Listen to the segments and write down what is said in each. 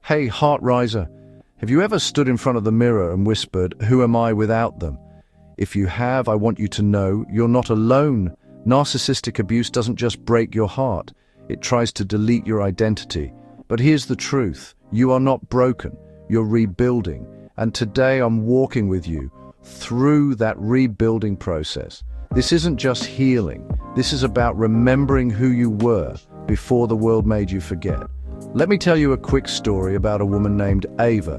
Hey, heart riser, have you ever stood in front of the mirror and whispered, "Who am I without them?" If you have, I want you to know you're not alone. Narcissistic abuse doesn't just break your heart, it tries to delete your identity. But here's the truth, you are not broken, you're rebuilding. And today I'm walking with you through that rebuilding process. This isn't just healing, this is about remembering who you were before the world made you forget. Let me tell you a quick story about a woman named Ava.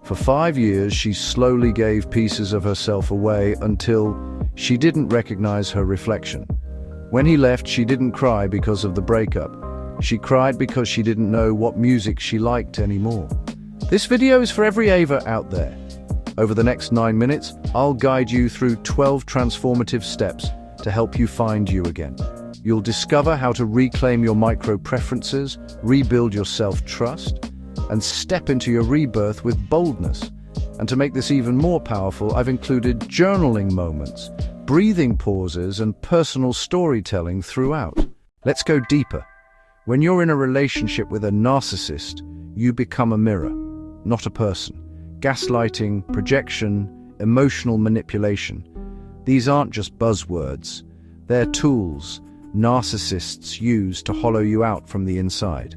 For 5 years, she slowly gave pieces of herself away until she didn't recognize her reflection. When he left, she didn't cry because of the breakup. She cried because she didn't know what music she liked anymore. This video is for every Ava out there. Over the next 9 minutes, I'll guide you through 12 transformative steps to help you find you again. You'll discover how to reclaim your micro-preferences, rebuild your self-trust, and step into your rebirth with boldness. And to make this even more powerful, I've included journaling moments, breathing pauses, and personal storytelling throughout. Let's go deeper. When you're in a relationship with a narcissist, you become a mirror, not a person. Gaslighting, projection, emotional manipulation. These aren't just buzzwords. They're tools narcissists use to hollow you out from the inside.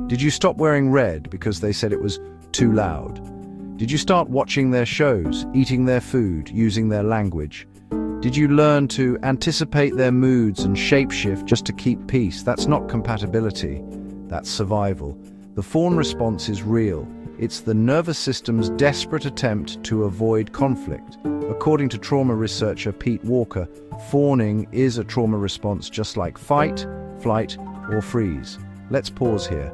Did you stop wearing red because they said it was too loud? Did you start watching their shows, eating their food, using their language? Did you learn to anticipate their moods and shapeshift just to keep peace? That's not compatibility, that's survival. The fawn response is real. It's the nervous system's desperate attempt to avoid conflict. According to trauma researcher Pete Walker, fawning is a trauma response just like fight, flight, or freeze. Let's pause here.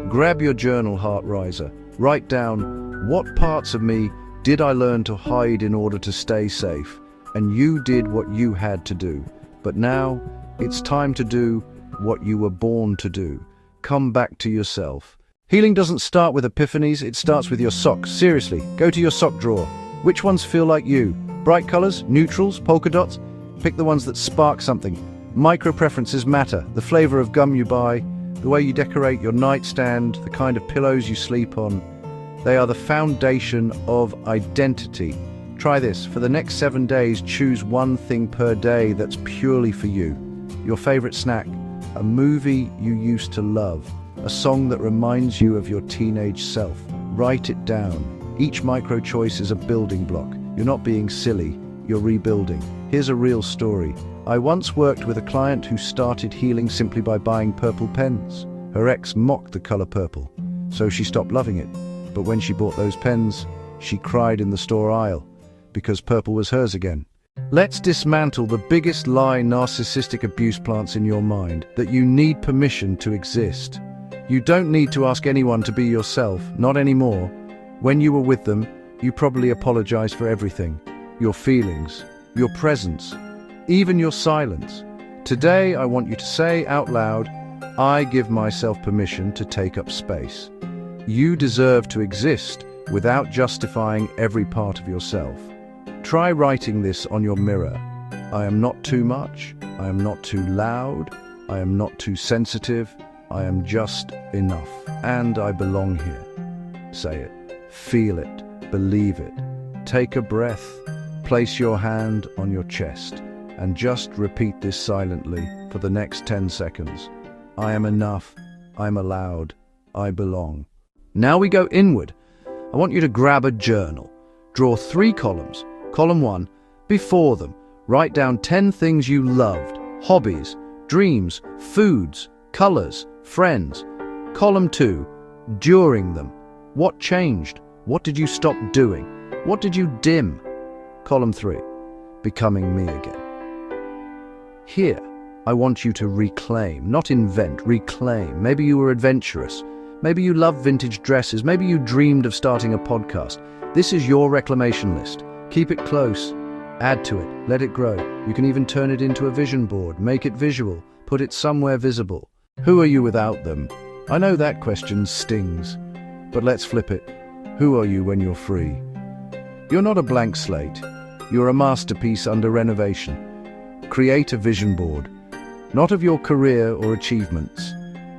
Grab your journal, heart riser. Write down, what parts of me did I learn to hide in order to stay safe? And you did what you had to do. But now, it's time to do what you were born to do. Come back to yourself. Healing doesn't start with epiphanies, it starts with your socks. Seriously, go to your sock drawer. Which ones feel like you? Bright colors, neutrals, polka dots? Pick the ones that spark something. Micro-preferences matter. The flavor of gum you buy, the way you decorate your nightstand, the kind of pillows you sleep on. They are the foundation of identity. Try this. For the next 7 days, choose one thing per day that's purely for you. Your favorite snack, a movie you used to love, a song that reminds you of your teenage self. Write it down. Each micro-choice is a building block. You're not being silly, you're rebuilding. Here's a real story. I once worked with a client who started healing simply by buying purple pens. Her ex mocked the color purple, so she stopped loving it. But when she bought those pens, she cried in the store aisle because purple was hers again. Let's dismantle the biggest lie narcissistic abuse plants in your mind, that you need permission to exist. You don't need to ask anyone to be yourself, not anymore. When you were with them, you probably apologized for everything. Your feelings, your presence, even your silence. Today, I want you to say out loud, I give myself permission to take up space. You deserve to exist without justifying every part of yourself. Try writing this on your mirror. I am not too much. I am not too loud. I am not too sensitive. I am just enough, and I belong here. Say it, feel it, believe it. Take a breath, place your hand on your chest, and just repeat this silently for the next 10 seconds. I am enough, I'm allowed, I belong. Now we go inward. I want you to grab a journal. Draw 3 columns. Column 1, before them. Write down 10 things you loved, hobbies, dreams, foods, colors, friends. Column 2, during them. What changed? What did you stop doing? What did you dim? Column 3, becoming me again. Here, I want you to reclaim, not invent, reclaim. Maybe you were adventurous. Maybe you love vintage dresses. Maybe you dreamed of starting a podcast. This is your reclamation list. Keep it close. Add to it. Let it grow. You can even turn it into a vision board. Make it visual. Put it somewhere visible. Who are you without them? I know that question stings, but let's flip it. Who are you when you're free? You're not a blank slate. You're a masterpiece under renovation. Create a vision board, not of your career or achievements,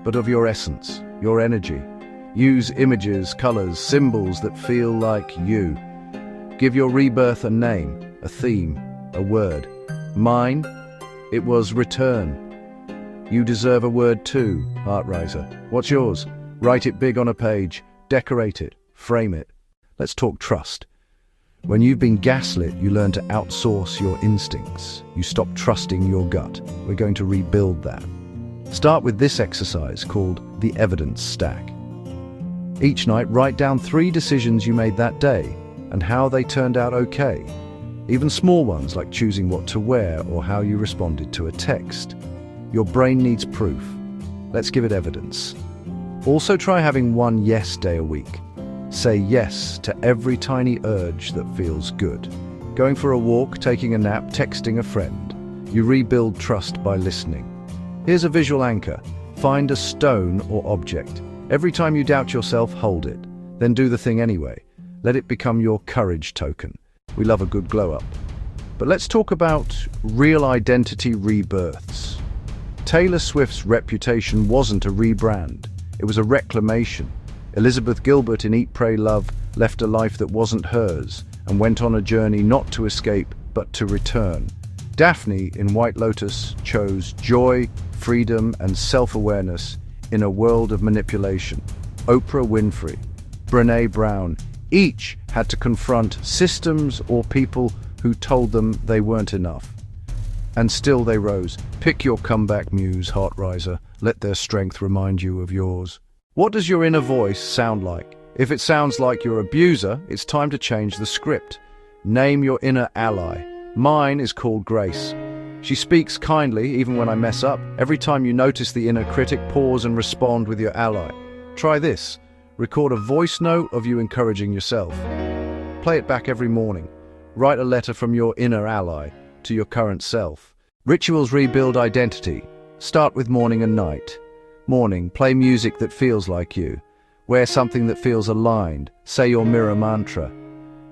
but of your essence. your energy. Use images, colors, symbols that feel like you. Give your rebirth a name, a theme, a word. Mine, it was return. You deserve a word too, Heartriser. What's yours? Write it big on a page, decorate it, frame it. Let's talk trust. When you've been gaslit, you learn to outsource your instincts. You stop trusting your gut. We're going to rebuild that. Start with this exercise called the evidence stack. Each night, write down 3 decisions you made that day and how they turned out okay. Even small ones like choosing what to wear or how you responded to a text. Your brain needs proof. Let's give it evidence. Also try having one yes day a week. Say yes to every tiny urge that feels good. Going for a walk, taking a nap, texting a friend. You rebuild trust by listening. Here's a visual anchor. Find a stone or object. Every time you doubt yourself, hold it. Then do the thing anyway. Let it become your courage token. We love a good glow up. But let's talk about real identity rebirths. Taylor Swift's reputation wasn't a rebrand. It was a reclamation. Elizabeth Gilbert in Eat, Pray, Love left a life that wasn't hers and went on a journey not to escape, but to return. Daphne in White Lotus chose joy, freedom, and self-awareness in a world of manipulation. Oprah Winfrey, Brené Brown, each had to confront systems or people who told them they weren't enough. And still they rose. Pick your comeback muse, Heartriser. Let their strength remind you of yours. What does your inner voice sound like? If it sounds like your abuser, it's time to change the script. Name your inner ally. Mine is called Grace. She speaks kindly even when I mess up. Every time you notice the inner critic, pause and respond with your ally. Try this. Record a voice note of you encouraging yourself. Play it back every morning. Write a letter from your inner ally to your current self. Rituals rebuild identity. Start with morning and night. Morning, play music that feels like you. Wear something that feels aligned. Say your mirror mantra.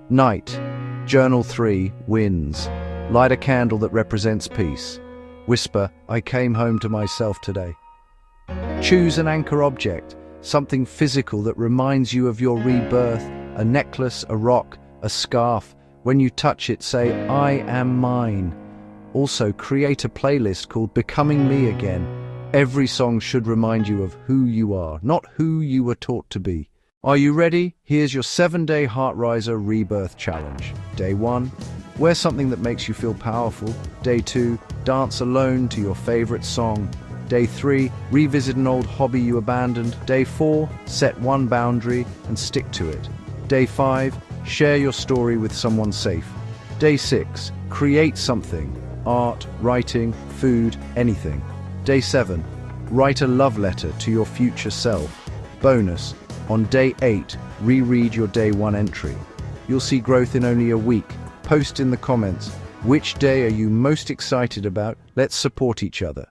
Night, journal 3 wins. Light a candle that represents peace. Whisper, I came home to myself today. Choose an anchor object. Something physical that reminds you of your rebirth, a necklace, a rock, a scarf. When you touch it, say, I am mine. Also, create a playlist called Becoming Me Again. Every song should remind you of who you are, not who you were taught to be. Are you ready? Here's your 7-day Heartriser Rebirth Challenge. Day 1, wear something that makes you feel powerful. Day 2, dance alone to your favorite song. Day 3, revisit an old hobby you abandoned. Day 4, set one boundary and stick to it. Day 5, share your story with someone safe. Day 6, create something, art, writing, food, anything. Day 7, write a love letter to your future self. Bonus, on day 8, reread your day 1 entry. You'll see growth in only a week. Post in the comments, which day are you most excited about? Let's support each other.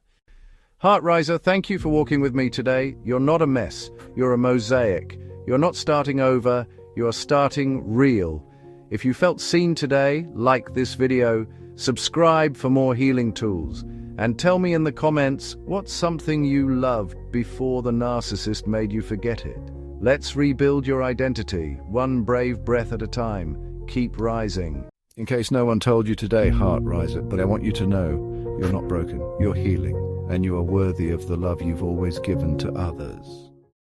Heartriser, thank you for walking with me today. You're not a mess, you're a mosaic. You're not starting over, you're starting real. If you felt seen today, like this video, subscribe for more healing tools, and tell me in the comments what's something you loved before the narcissist made you forget it. Let's rebuild your identity, one brave breath at a time. Keep rising. In case no one told you today, Heartriser, but I want you to know you're not broken, you're healing. And you are worthy of the love you've always given to others.